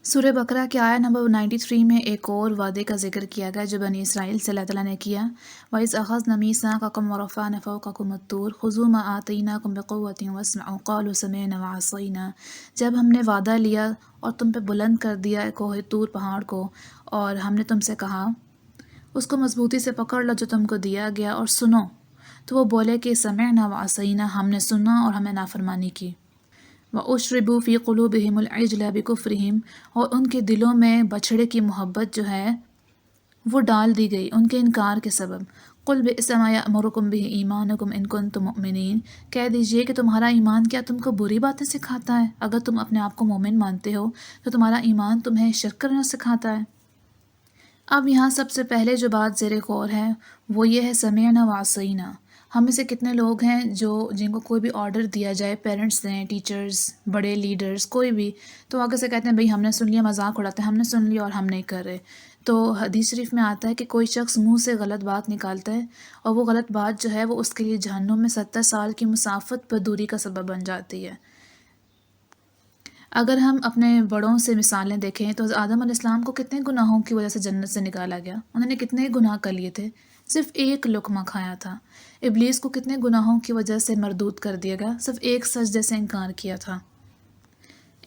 سورہ بقرہ کے آیت نمبر 93 میں ایک اور وعدے کا ذکر کیا گیا جو بنی اسرائیل سے اللہ تعالیٰ نے کیا۔ وَإِذْ أَخَذْنَا مِيثَاقَكُمْ وَرَفَعْنَا فَوْقَكُمُ الطُّورَ خُذُوا مَا آتَيْنَاكُمْ بِقُوَّةٍ وَاسْمَعُوا قَالُوا سَمِعْنَا وَعَصَيْنَا۔ جب ہم نے وعدہ لیا اور تم پہ بلند کر دیا کوہ طور پہاڑ کو، اور ہم نے تم سے کہا اس کو مضبوطی سے پکڑ لو جو تم کو دیا گیا اور سنو، تو وہ بولے کہ سمعنا وعصینا، ہم نے سنا اور ہم نے نافرمانی کی۔ وَأُشْرِبُوا فِي قُلُوبِهِمُ الْعِجْلَ بِكُفْرِهِمْ، اور ان کے دلوں میں بچھڑے کی محبت جو ہے وہ ڈال دی گئی ان کے انکار کے سبب۔ قُلْ بِئْسَ مَا يَأْمُرُكُمْ بِهِ إِيمَانُكُمْ إِن كُنتُم مُؤْمِنِينَ، کہہ دیجئے کہ تمہارا ایمان کیا تم کو بری باتیں سکھاتا ہے؟ اگر تم اپنے آپ کو مومن مانتے ہو تو تمہارا ایمان تمہیں شرک کرنا سکھاتا ہے۔ اب یہاں سب سے پہلے جو بات زیر غور ہے وہ یہ ہے سمعنا وعصینا۔ ہم میں سے کتنے لوگ ہیں جن کو کوئی بھی آرڈر دیا جائے، پیرنٹس دیں، ٹیچرز، بڑے لیڈرز، کوئی بھی، تو آگے سے کہتے ہیں بھئی ہم نے سن لیا، مذاق اڑاتے ہیں ہم نے سن لیا اور ہم نہیں کر رہے۔ تو حدیث شریف میں آتا ہے کہ کوئی شخص منہ سے غلط بات نکالتا ہے اور وہ غلط بات جو ہے وہ اس کے لیے جہنم میں 70 سال کی مسافت پر دوری کا سبب بن جاتی ہے۔ اگر ہم اپنے بڑوں سے مثالیں دیکھیں تو آدم علیہ السلام کو کتنے گناہوں کی وجہ سے جنت سے نکالا گیا، انہوں نے کتنے گناہ کر لیے تھے، صرف ایک لقمہ کھایا تھا۔ ابلیس کو کتنے گناہوں کی وجہ سے مردود کر دیا گیا، صرف ایک سجدے سے انکار کیا تھا۔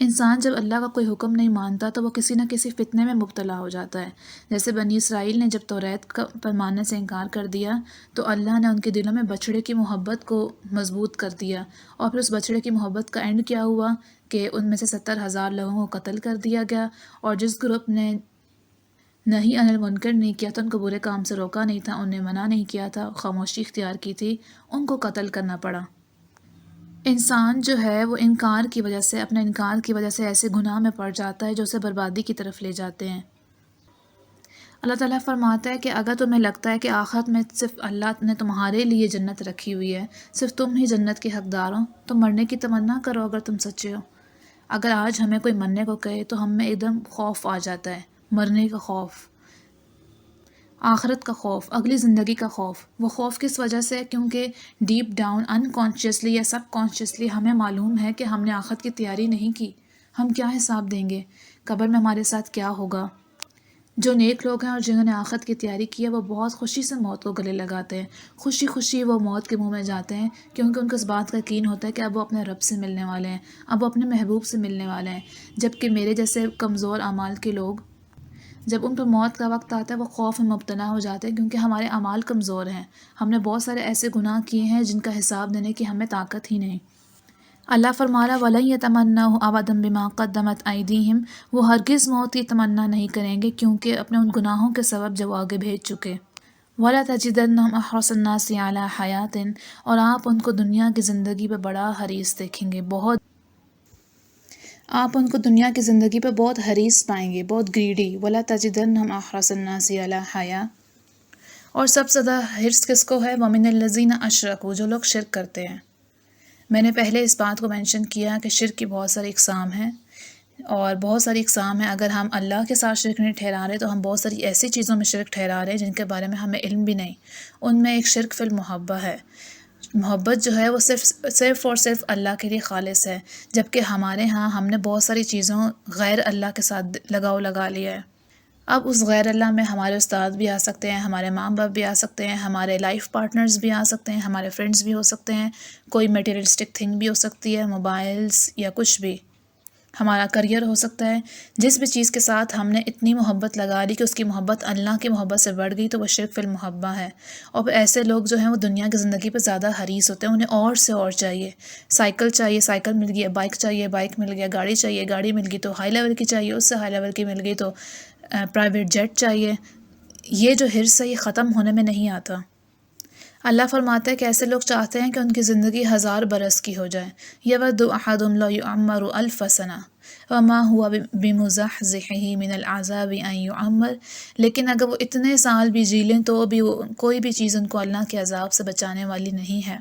انسان جب اللہ کا کوئی حکم نہیں مانتا تو وہ کسی نہ کسی فتنے میں مبتلا ہو جاتا ہے۔ جیسے بنی اسرائیل نے جب توریت پر ماننے سے انکار کر دیا تو اللہ نے ان کے دلوں میں بچھڑے کی محبت کو مضبوط کر دیا، اور پھر اس بچھڑے کی محبت کا اینڈ کیا ہوا کہ ان میں سے 70,000 لوگوں کو قتل کر دیا گیا، اور جس گروپ نے نہی عن المنکر نہیں کیا تھا، ان کو برے کام سے روکا نہیں تھا، انہیں منع نہیں کیا تھا، خاموشی اختیار کی تھی، ان کو قتل کرنا پڑا۔ انسان جو ہے وہ انکار کی وجہ سے، اپنے انکار کی وجہ سے ایسے گناہ میں پڑ جاتا ہے جو اسے بربادی کی طرف لے جاتے ہیں۔ اللہ تعالیٰ فرماتا ہے کہ اگر تمہیں لگتا ہے کہ آخرت میں صرف اللہ نے تمہارے لیے جنت رکھی ہوئی ہے، صرف تم ہی جنت کے حقدار ہو، تو مرنے کی تمنا کرو اگر تم سچے ہو۔ اگر آج ہمیں کوئی مرنے کو کہے تو ہم میں ایک دم خوف آ جاتا ہے، مرنے کا خوف، آخرت کا خوف، اگلی زندگی کا خوف۔ وہ خوف کس وجہ سے ہے؟ کیونکہ ڈیپ ڈاؤن انکانشیسلی یا سب کانشیسلی ہمیں معلوم ہے کہ ہم نے آخرت کی تیاری نہیں کی، ہم کیا حساب دیں گے، قبر میں ہمارے ساتھ کیا ہوگا۔ جو نیک لوگ ہیں اور جنہوں نے آخرت کی تیاری کی ہے وہ بہت خوشی سے موت کو گلے لگاتے ہیں، خوشی خوشی وہ موت کے منہ میں جاتے ہیں، کیونکہ ان کو اس بات کا یقین ہوتا ہے کہ اب وہ اپنے رب سے ملنے والے ہیں، اب وہ اپنے محبوب سے ملنے والے ہیں۔ جبکہ میرے جیسے کمزور اعمال کے لوگ جب ان پر موت کا وقت آتا ہے وہ خوف میں مبتلا ہو جاتے ہیں، کیونکہ ہمارے اعمال کمزور ہیں، ہم نے بہت سارے ایسے گناہ کیے ہیں جن کا حساب دینے کی ہمیں طاقت ہی نہیں۔ اللہ فرما رہا وَلَن يَتَمَنَّوْهُ أَبَدًا بِمَا قَدَّمَتْ أَيْدِيهِمْ، وہ ہرگز موت کی تمنا نہیں کریں گے کیونکہ اپنے ان گناہوں کے سبب جو وہ آگے بھیج چکے۔ وَلَا تَجِدَنَّهُمْ أَحْرَصَ النَّاسِ عَلَىٰ حَيَاةٍ، اور آپ ان کو دنیا کی زندگی پہ بڑا حریص دیکھیں گے، آپ ان کو دنیا کی زندگی پہ بہت حریص پائیں گے، بہت گریڈی۔ وَلَا تَجِدَنَّهُمْ أَحْرَصَ النَّاسِ عَلَىٰ حَيَاةٍ، اور سب سے زیادہ حرص کس کو ہے؟ وَمِنَ الَّذِينَ أَشْرَكُوا، جو لوگ شرک کرتے ہیں۔ میں نے پہلے اس بات کو مینشن کیا کہ شرک کی بہت ساری اقسام ہیں، اور بہت ساری اقسام ہیں۔ اگر ہم اللہ کے ساتھ شرک نہیں ٹھہرا رہے تو ہم بہت ساری ایسی چیزوں میں شرک ٹھہرا رہے ہیں جن کے بارے میں ہمیں علم بھی نہیں۔ ان میں ایک شرک فی المحبہ ہے، محبت جو ہے وہ صرف اور صرف اللہ کے لیے خالص ہے، جبکہ ہمارے ہاں ہم نے بہت ساری چیزوں غیر اللہ کے ساتھ لگاؤ لگا لیا ہے۔ اب اس غیر اللہ میں ہمارے استاد بھی آ سکتے ہیں، ہمارے ماں باپ بھی آ سکتے ہیں، ہمارے لائف پارٹنرز بھی آ سکتے ہیں، ہمارے فرینڈز بھی ہو سکتے ہیں، کوئی میٹیریلسٹک تھنگ بھی ہو سکتی ہے، موبائلز یا کچھ بھی، ہمارا کریئر ہو سکتا ہے۔ جس بھی چیز کے ساتھ ہم نے اتنی محبت لگا لی کہ اس کی محبت اللہ کی محبت سے بڑھ گئی تو وہ شرک فی المحبہ ہے۔ اور پھر ایسے لوگ جو ہیں وہ دنیا کی زندگی پہ زیادہ حریص ہوتے ہیں، انہیں اور سے اور چاہیے، سائیکل چاہیے، سائیکل مل گئی، بائک چاہیے، بائک مل گیا، گاڑی چاہیے، گاڑی مل گئی تو ہائی لیول کی چاہیے، اس سے ہائی لیول کی مل گئی تو پرائیویٹ جیٹ چاہیے۔ یہ جو حرص ہے یہ ختم ہونے میں نہیں آتا۔ اللہ فرماتا ہے کہ ایسے لوگ چاہتے ہیں کہ ان کی زندگی 1000 برس کی ہو جائے۔ یود احدہم لو یعمر 1000 سنہ وما هو بمزحزحہ من العذاب ان یعمر، لیکن اگر وہ اتنے سال بھی جی لیں تو بھی کوئی بھی چیز ان کو اللہ کے عذاب سے بچانے والی نہیں ہے۔